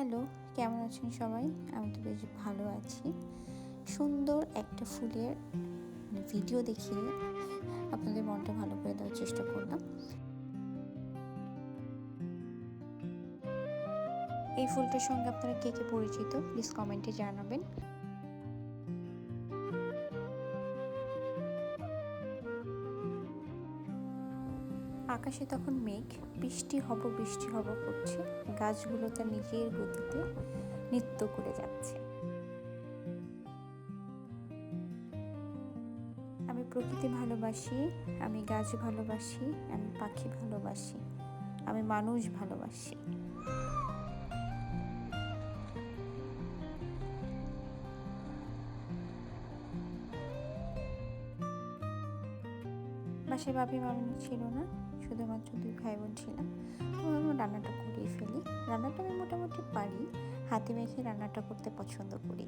Hello, কেমন আছেন সবাই? আমি তো বেশ ভালো আছি। সুন্দর একটা ফুলের ভিডিও দেখিয়ে আপনাদের মনটা ভালো করে দেওয়ার চেষ্টা করলাম। এই ফুলটার সঙ্গে আপনারা কে, কে পরিচিত প্লিজ কমেন্টে জানাবেন। আকাশে তখন মেঘ, বৃষ্টি হব করছে। গাছগুলো তার নিজের গতিতে নৃত্য করে যাচ্ছে। আমি প্রকৃতি ভালোবাসি, আমি গাছ ভালোবাসি, আমি পাখি ভালোবাসি, আমি মানুষ ভালোবাসি। বাসায় বাপি মামি ছিল না, শুধুমাত্র 2 ভাই বোন ছিলাম। তো আমি রান্নাটা করিয়ে ফেলি। রান্নাটা আমি মোটামুটি পারি, হাতে মেখে রান্নাটা করতে পছন্দ করি।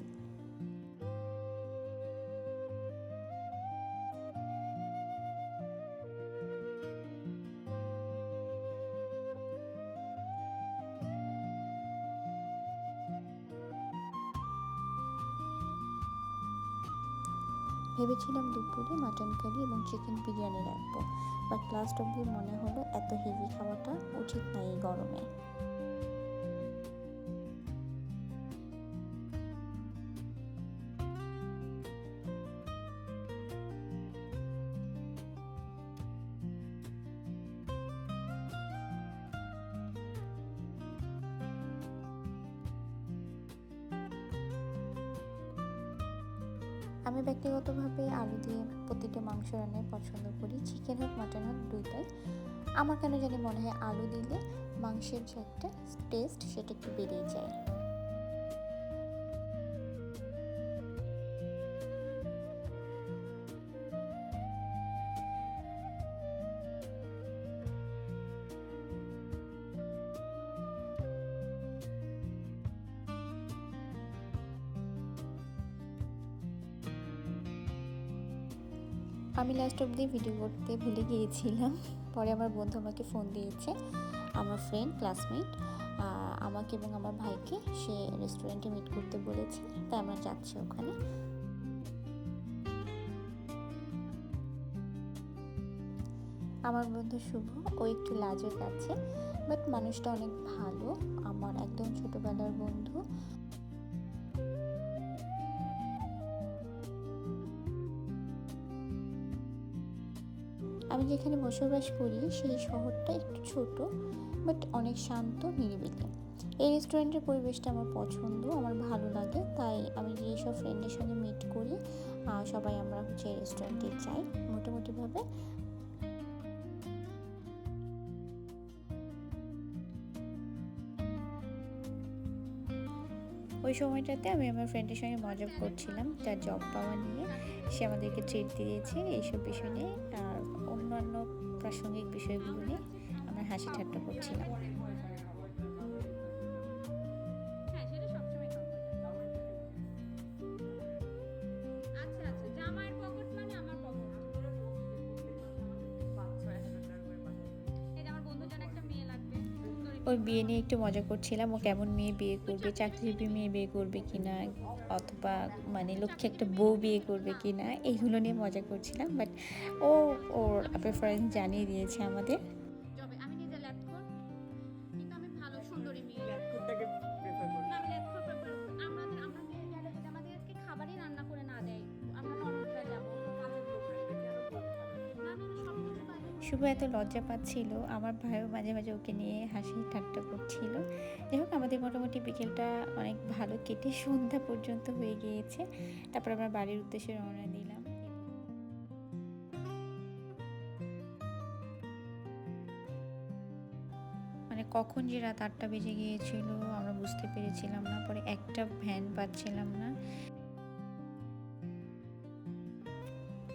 ভেবেছিলাম দুপুরে মাটন কারি এবং চিকেন বিরিয়ানি রাখবো, বাট লাস্ট অব্দি মনে হলো এত হেভি খাওয়াটা উচিত না এই গরমে। আমি ব্যক্তিগতভাবে আলু দিয়ে প্রতিটা মাংস রান্নাই পছন্দ করি, চিকেন হোক মাটন হোক দুইটাই। আমার কেন জানি মনে হয় আলু দিলে মাংসের যে একটা টেস্ট সেটা একটু বেড়েই যায়। আমি লাস্ট অব্দি ভিডিও করতে ভুলে গিয়েছিলাম। পরে আমার বন্ধু আমাকে ফোন দিয়েছে, আমার ফ্রেন্ড ক্লাসমেট আমাকে এবং আমার ভাইকে সে রেস্টুরেন্টে মিট করতে বলেছে, তাই আমরা যাচ্ছি ওখানে। আমার বন্ধু শুভ, ও একটু লাজুক আছে, বাট মানুষটা অনেক ভালো, আমার একদম ছোটবেলার বন্ধু। আমি যেখানে বসবাস করি সেই শহরটা একটু ছোট, বাট অনেক শান্ত নিরিবিলি। এই রেস্টুরেন্টের পরিবেশটা আমার পছন্দ, আমার ভালো লাগে, তাই আমি যেসব ফ্রেন্ডের সঙ্গে মিট করি সবাই আমরা হচ্ছে এই রেস্টুরেন্টে যাই মোটামুটিভাবে। ওই সময়টাতে আমি আমার ফ্রেন্ডের সঙ্গে মজা করছিলাম তার জব পাওয়া নিয়ে। সে আমাদেরকে ট্রিট দিয়েছে এইসব বিষয় নিয়ে, আর অন্যান্য প্রাসঙ্গিক বিষয়গুলো নিয়ে আমরা হাসি ঠাট্টা করছিলাম। ওই বিয়ে নিয়ে একটু মজা করছিলাম, ও কেমন মেয়ে বিয়ে করবে, চাকরিজীবী মেয়ে বিয়ে করবে কিনা, অথবা মানে লক্ষ্যে একটা বউ বিয়ে করবে কিনা, এইগুলো নিয়ে মজা করছিলাম। বাট ও ওর প্রেফারেন্স জানিয়ে দিয়েছে আমাদের। শুভ এত লজ্জা পাচ্ছিল, আমার ভাইও মাঝে মাঝে ওকে নিয়ে হাসি ঠাট্টা করছিল। যাই হোক, আমাদের মোটামুটি বিকেলটা অনেক ভালো কেটে সন্ধ্যা পর্যন্ত হয়ে গিয়েছে। তারপর আমরা বাড়ির উদ্দেশ্যে রওনা দিলাম। মানে কখন যে রাত 8টা বেজে গিয়েছিল আমরা বুঝতে পেরেছিলাম না। পরে একটা ভ্যান পাচ্ছিলাম না।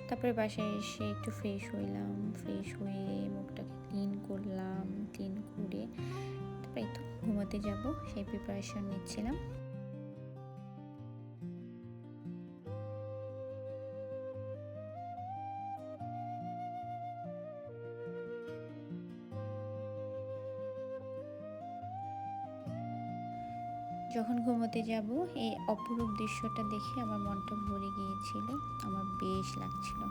তারপরে বাসায় এসে একটু ফ্রেশ হইলাম, ফ্রেশ হয়ে মুখটাকে ক্লিন করলাম, ক্লিন করে তারপরে একটু ঘুমাতে যাব সেই প্রিপারেশন নিচ্ছিলাম। যখন ঘুমোতে যাব এই অপরূপ দৃশ্যটা দেখে আমার মনটা ভরে গিয়েছিল, আমার বেশ লাগছিল।